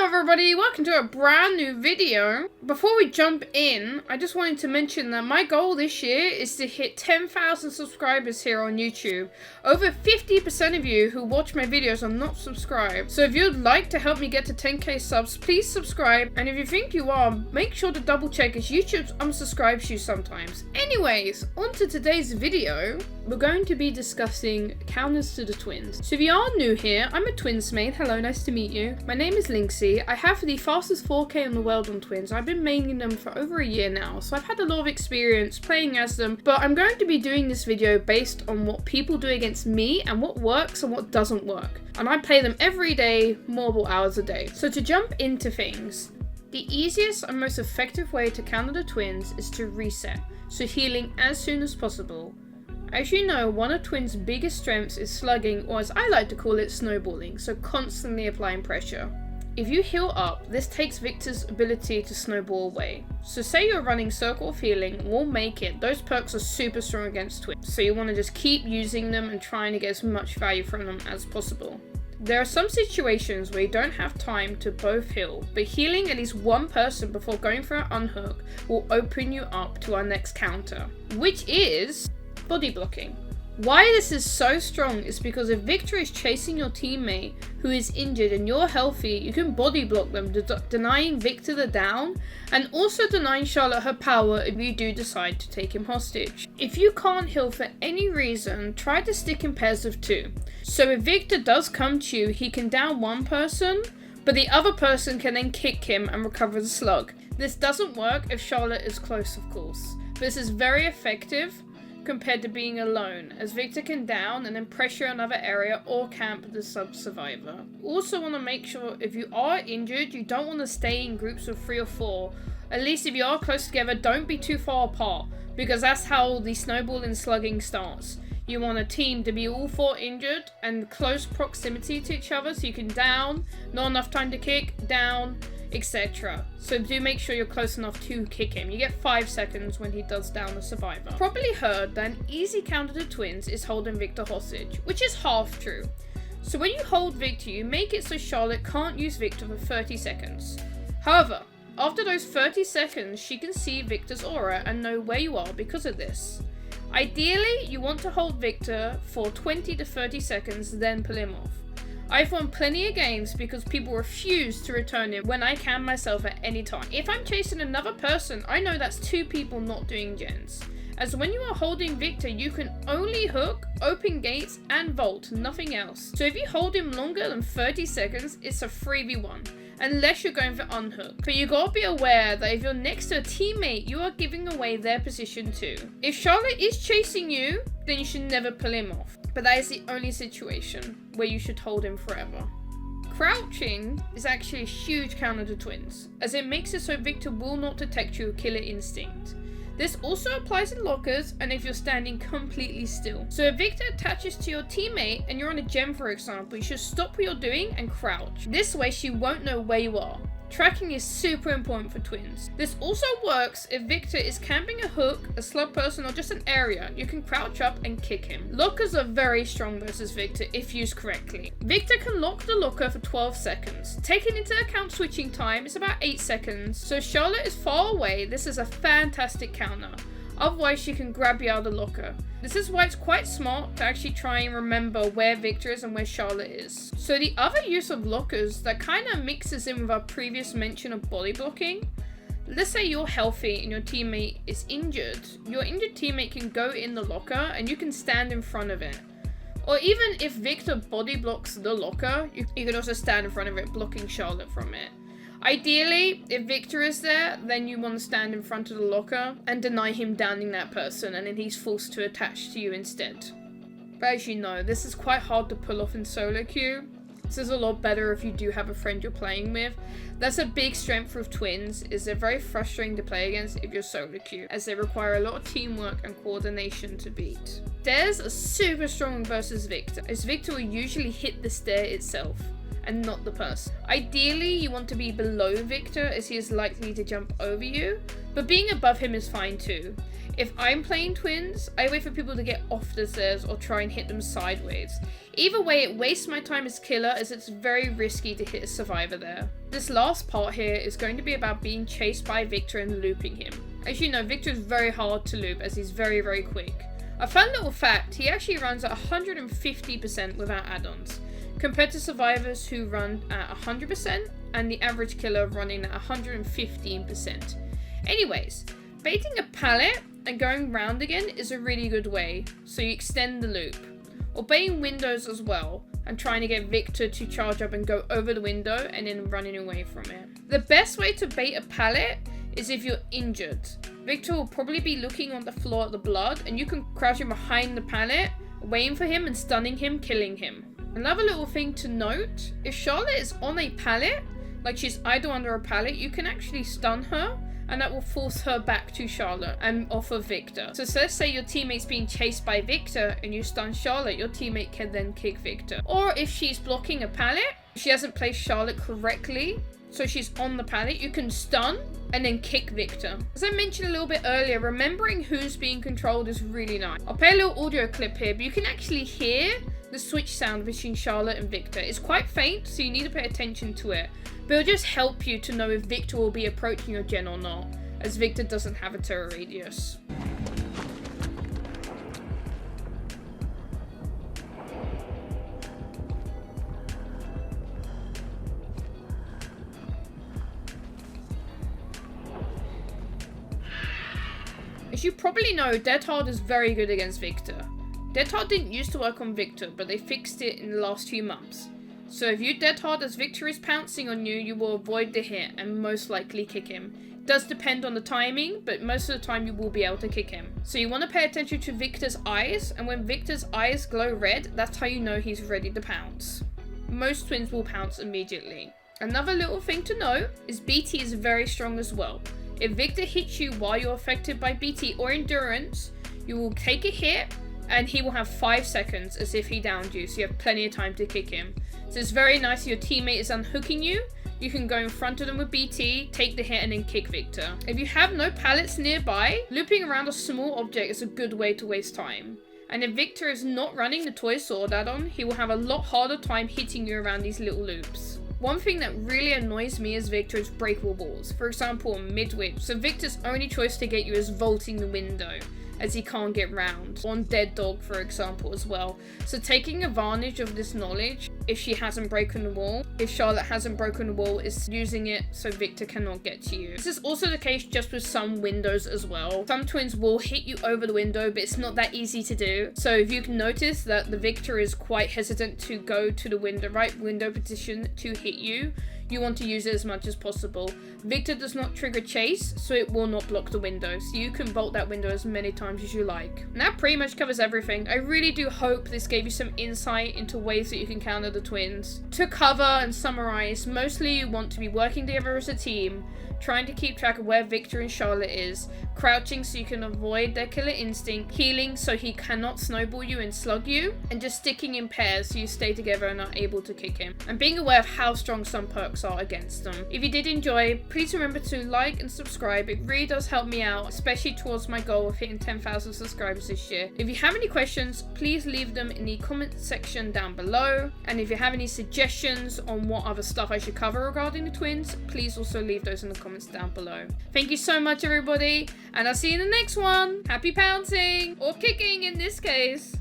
everybody, welcome to a brand new video. Before we jump in, I just wanted to mention that my goal this year is to hit 10,000 subscribers here on YouTube. Over 50% of you who watch my videos are not subscribed. So if you'd like to help me get to 10k subs, please subscribe. And if you think you are, make sure to double check as YouTube unsubscribes you sometimes. Anyways, on to today's video. We're going to be discussing counters to the twins. So if you are new here, I'm a twins main. Hello, nice to meet you. My name is Lynxi. I have the fastest 4K in the world on twins. I've been maining them for over a year now, so I've had a lot of experience playing as them, but I'm going to be doing this video based on what people do against me and what works and what doesn't work. And I play them every day, multiple hours a day. So to jump into things, the easiest and most effective way to counter the twins is to reset, so healing as soon as possible. As you know, one of twins' biggest strengths is slugging, or as I like to call it, snowballing, so constantly applying pressure. If you heal up, this takes Victor's ability to snowball away. So say you're running Circle of Healing, we'll make it. Those perks are super strong against twins, so you want to just keep using them and trying to get as much value from them as possible. There are some situations where you don't have time to both heal, but healing at least one person before going for an unhook will open you up to our next counter, which is body blocking. Why this is so strong is because if Victor is chasing your teammate who is injured and you're healthy, you can body block them, denying Victor the down and also denying Charlotte her power if you do decide to take him hostage. If you can't heal for any reason, try to stick in pairs of two. So if Victor does come to you, he can down one person, but the other person can then kick him and recover the slug. This doesn't work if Charlotte is close, of course. But this is very effective compared to being alone, as Victor can down and then pressure another area or camp the sub-survivor. Also want to make sure if you are injured, you don't want to stay in groups of 3 or 4. At least if you are close together, don't be too far apart, because that's how the snowball and slugging starts. You want a team to be all 4 injured and close proximity to each other so you can down, not enough time to kick, down, etc. So do make sure you're close enough to kick him. You get 5 seconds when he does down the survivor. Probably heard that an easy counter to twins is holding Victor hostage, which is half true. So when you hold Victor, you make it so Charlotte can't use Victor for 30 seconds. However, after those 30 seconds, she can see Victor's aura and know where you are because of this. Ideally, you want to hold Victor for 20 to 30 seconds, then pull him off. I've won plenty of games because people refuse to return him when I can myself at any time. If I'm chasing another person, I know that's 2 people not doing gens. As when you are holding Victor, you can only hook, open gates, and vault, nothing else. So if you hold him longer than 30 seconds, it's a 3v1, unless you're going for unhook. But you gotta be aware that if you're next to a teammate, you are giving away their position too. If Charlotte is chasing you, then you should never pull him off. But that is the only situation where you should hold him forever. Crouching is actually a huge counter to twins, as it makes it so Victor will not detect your killer instinct. This also applies in lockers and if you're standing completely still. So if Victor attaches to your teammate and you're on a gem, for example, you should stop what you're doing and crouch. This way she won't know where you are. Tracking is super important for twins. This also works if Victor is camping a hook, a slug person, or just an area. You can crouch up and kick him. Lockers are very strong versus Victor if used correctly. Victor can lock the locker for 12 seconds. Taking into account switching time, it's about 8 seconds. So if Charlotte is far away, this is a fantastic counter. Otherwise, she can grab you out of the locker. This is why it's quite smart to actually try and remember where Victor is and where Charlotte is. So the other use of lockers that kind of mixes in with our previous mention of body blocking. Let's say you're healthy and your teammate is injured. Your injured teammate can go in the locker and you can stand in front of it. Or even if Victor body blocks the locker, you can also stand in front of it, blocking Charlotte from it. Ideally, if Victor is there, then you want to stand in front of the locker and deny him downing that person, and then he's forced to attach to you instead. But as you know, this is quite hard to pull off in solo queue. This is a lot better if you do have a friend you're playing with. That's a big strength with twins, is they're very frustrating to play against if you're solo queue, as they require a lot of teamwork and coordination to beat. Stairs are super strong versus Victor, as Victor will usually hit the stair itself. and not the person. Ideally, you want to be below Victor as he is likely to jump over you, but being above him is fine too. If I'm playing twins, I wait for people to get off the stairs or try and hit them sideways. Either way, it wastes my time as killer as it's very risky to hit a survivor there. This last part here is going to be about being chased by Victor and looping him. As you know, Victor is very hard to loop as he's very, very quick. A fun little fact, he actually runs at 150% without add-ons, compared to survivors who run at 100% and the average killer running at 115%. Anyways, baiting a pallet and going round again is a really good way, so you extend the loop. Or baiting windows as well, and trying to get Victor to charge up and go over the window and then running away from it. The best way to bait a pallet is if you're injured. Victor will probably be looking on the floor at the blood, and you can crouch him behind the pallet, waiting for him and stunning him, killing him. Another little thing to note, if Charlotte is on a pallet, like she's idle under a pallet, you can actually stun her, and that will force her back to Charlotte and off of Victor. So let's say your teammate's being chased by Victor and you stun Charlotte, your teammate can then kick Victor. Or if she's blocking a pallet, she hasn't placed Charlotte correctly, so she's on the pallet, you can stun and then kick Victor. As I mentioned a little bit earlier, remembering who's being controlled is really nice. I'll play a little audio clip here, but you can actually hear the switch sound between Charlotte and Victor. It's quite faint, so you need to pay attention to it. But it'll just help you to know if Victor will be approaching your gen or not, as Victor doesn't have a terror radius. As you probably know, Dead Hard is very good against Victor. Dead Hard didn't used to work on Victor, but they fixed it in the last few months. So if you Dead Hard as Victor is pouncing on you, you will avoid the hit and most likely kick him. It does depend on the timing, but most of the time you will be able to kick him. So you want to pay attention to Victor's eyes, and when Victor's eyes glow red, that's how you know he's ready to pounce. Most twins will pounce immediately. Another little thing to note is BT is very strong as well. If Victor hits you while you're affected by BT or endurance, you will take a hit and he will have 5 seconds as if he downed you, so you have plenty of time to kick him. So it's very nice if your teammate is unhooking you, you can go in front of them with BT, take the hit and then kick Victor. If you have no pallets nearby, looping around a small object is a good way to waste time. And if Victor is not running the toy sword add-on, he will have a lot harder time hitting you around these little loops. One thing that really annoys me as Victor is breakable walls. For example, mid-whip. So Victor's only choice to get you is vaulting the window, as he can't get round. On Dead Dog, for example, as well. So taking advantage of this knowledge, if she hasn't broken the wall, if Charlotte hasn't broken the wall, is using it so Victor cannot get to you. This is also the case just with some windows as well. Some twins will hit you over the window, but it's not that easy to do. So if you can notice that the Victor is quite hesitant to go to the window, right window position to hit you, you want to use it as much as possible. Victor does not trigger chase, so it will not block the window, so you can vault that window as many times as you like. And that pretty much covers everything. I really do hope this gave you some insight into ways that you can counter the twins. To cover and summarize, mostly you want to be working together as a team, trying to keep track of where Victor and Charlotte is, crouching so you can avoid their killer instinct, healing so he cannot snowball you and slug you, and just sticking in pairs so you stay together and are able to kick him. And being aware of how strong some perks are against them. If you did enjoy, please remember to like and subscribe. It really does help me out, especially towards my goal of hitting 10,000 subscribers this year. If you have any questions, please leave them in the comment section down below. And if you have any suggestions on what other stuff I should cover regarding the twins, please also leave those in the comments down below. Thank you so much, everybody, and I'll see you in the next one. Happy pouncing, or kicking in this case.